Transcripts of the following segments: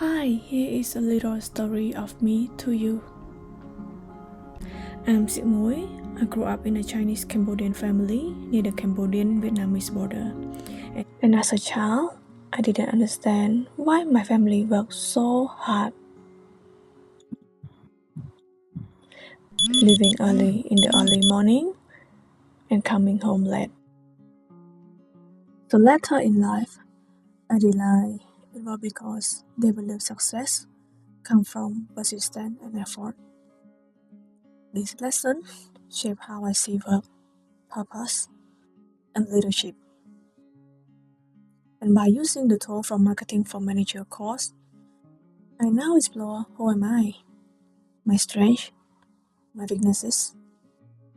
Hi, here is a little story of me to you. I'm Siekmouy. I grew up in a Chinese Cambodian family near the Cambodian Vietnamese border. And as a child, I didn't understand why my family worked so hard, leaving early in the early morning and coming home late. So later in life, I realized it was because they believe success comes from persistence and effort. This lesson shaped how I see work, purpose, and leadership. And by using the tool from Marketing for Manager course, I now explore who am I, my strengths, my weaknesses,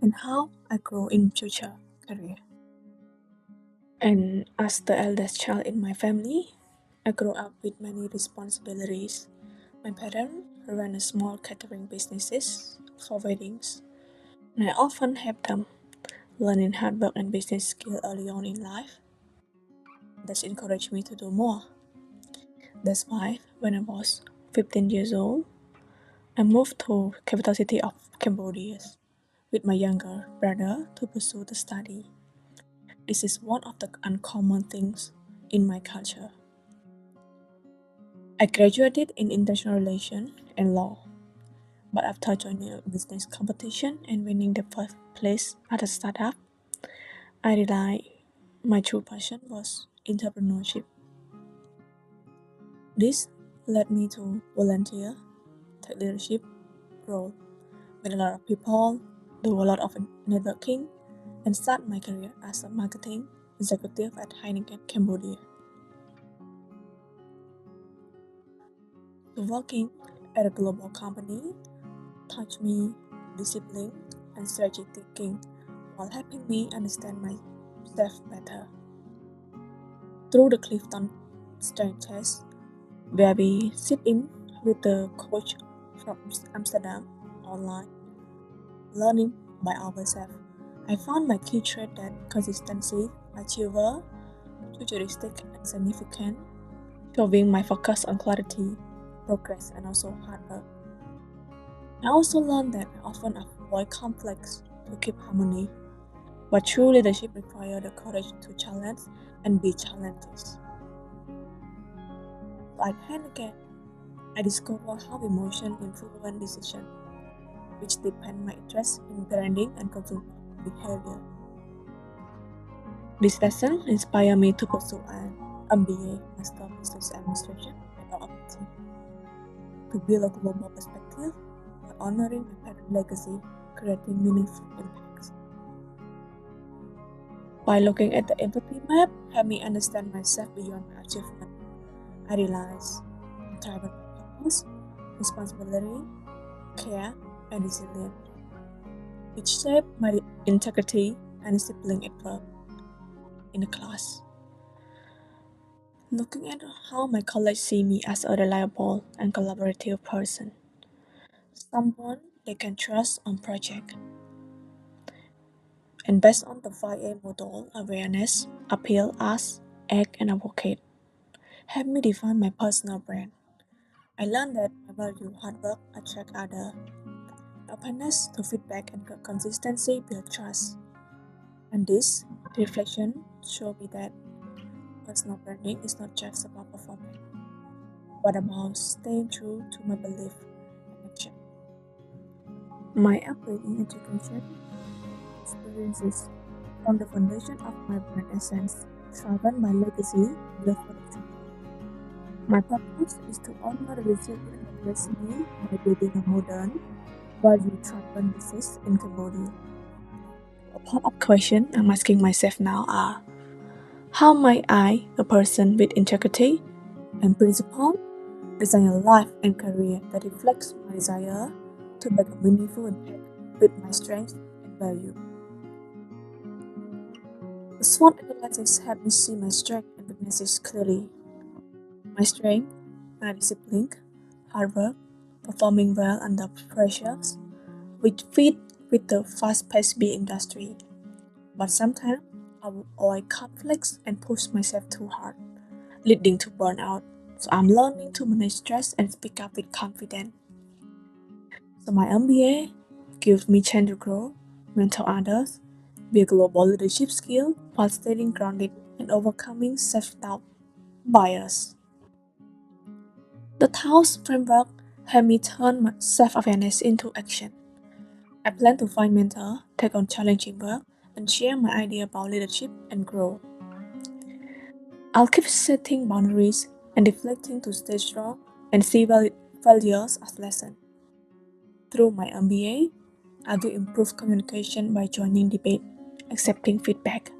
and how I grow in future career. And as the eldest child in my family, I grew up with many responsibilities. My parents ran a small catering businesses for weddings, and I often helped them learning hard work and business skill early on in life. That encouraged me to do more. That's why when I was 15 years old, I moved to capital city of Cambodia with my younger brother to pursue the study. This is one of the uncommon things in my culture. I graduated in international relations and law, but after joining a business competition and winning the first place at a startup, I realized my true passion was entrepreneurship. This led me to volunteer, take leadership role with a lot of people, do a lot of networking, and start my career as a marketing executive at Heineken Cambodia. So working at a global company taught me discipline and strategic thinking while helping me understand myself better. Through the Clifton Strength Test, where we sit in with the coach from Amsterdam online, learning by ourselves, I found my key trait that consistency, achiever, futuristic, and significant, showing my focus on clarity, progress, and also hard work. I also learned that I often avoid conflicts to keep harmony, but true leadership requires the courage to challenge and be challenged. Like Heineken, I discovered how emotion influence decisions, which depend my interest in branding and consumer behavior. This lesson inspired me to pursue an MBA, Master of Business Administration, at OMT, to build a global perspective while honoring my parent legacy, creating meaningful impacts. By looking at the empathy map, helped me understand myself beyond my achievement. I realized I'm driven by purpose, responsibility, care, and resilience, which shaped my integrity and discipline at work, in the class. Looking at how my colleagues see me as a reliable and collaborative person, someone they can trust on project. And based on the 5A model, awareness, appeal, ask, act, and advocate, helped me define my personal brand. I learned that I value hard work, attract others, openness to feedback, and consistency build trust. And this reflection showed me that personal branding is not just about performance, but about staying true to my belief and action. My upbringing, education, experiences form the foundation of my brand essence, driven by legacy built for the future. My purpose is to honor the resilience of destiny by building a modern, value-driven business in Cambodia. A pop-up question I'm asking myself now are: how might I, a person with integrity and principle, design a life and career that reflects my desire to make a meaningful impact with my strengths and value? The SWOT analysis helped me see my strengths and weaknesses clearly. My strengths are discipline, hard work, performing well under pressure, which fit with the fast-paced beer industry. But sometimes I will avoid conflicts and push myself too hard, leading to burnout. So I'm learning to manage stress and speak up with confidence. So my MBA gives me chance to grow, mentor others, build global leadership skill while staying grounded and overcoming self-doubt bias. The Taos framework helped me turn my self-awareness into action. I plan to find mentor, take on challenging work, and share my idea about leadership and growth. I'll keep setting boundaries and reflecting to stay strong and see failures as lessons. Through my MBA, I will improve communication by joining debate, accepting feedback,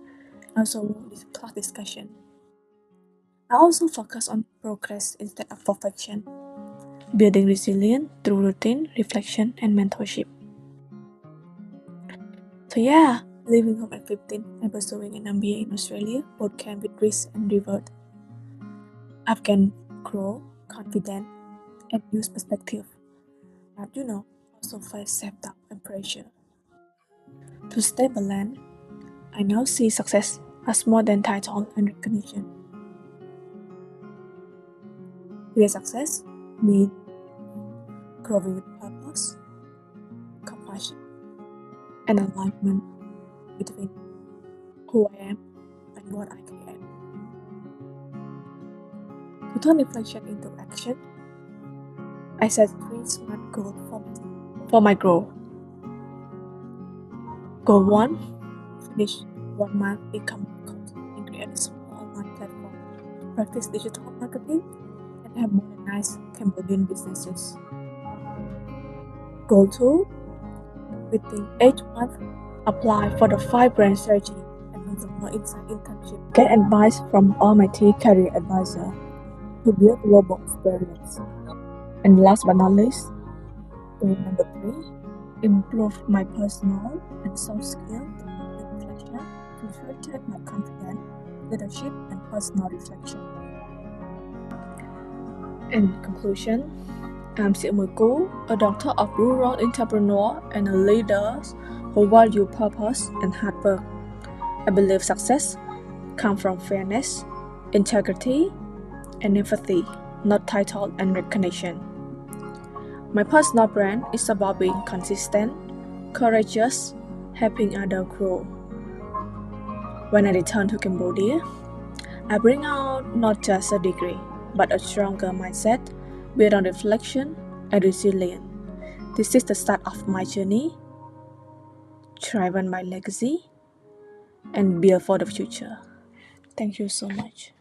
and also this class discussion. I also focus on progress instead of perfection, building resilience through routine, reflection, and mentorship. So yeah, leaving home at 15 and pursuing an MBA in Australia both came with risk and reward. I can grow, confident, and use perspective. But also face self-doubt and pressure. To stay balanced, I now see success as more than title and recognition. Real success means growing with purpose, compassion, and alignment between who I am and what I create. To turn reflection into action, I set 3 SMART goals for my growth. Goal 1, finish 1 month income coach and create a small online platform to practice digital marketing and have modernized Cambodian businesses. Goal 2, within 8 months, apply for the 5 brand strategy and consumer insight internship. Get advice from Almighty Career Advisor to build global experience. And last but not least, goal number 3, improve my personal and soft skills through reflection to strengthen my confidence, leadership, and personal reflection. In conclusion, I'm Siekmouy Kou, a daughter of rural entrepreneur and a leader who value purpose and hard work. I believe success comes from fairness, integrity, and empathy, not title and recognition. My personal brand is about being consistent, courageous, helping others grow. When I return to Cambodia, I bring out not just a degree, but a stronger mindset built on reflection and resilience. This is the start of my journey, driven by legacy, and build for the future. Thank you so much.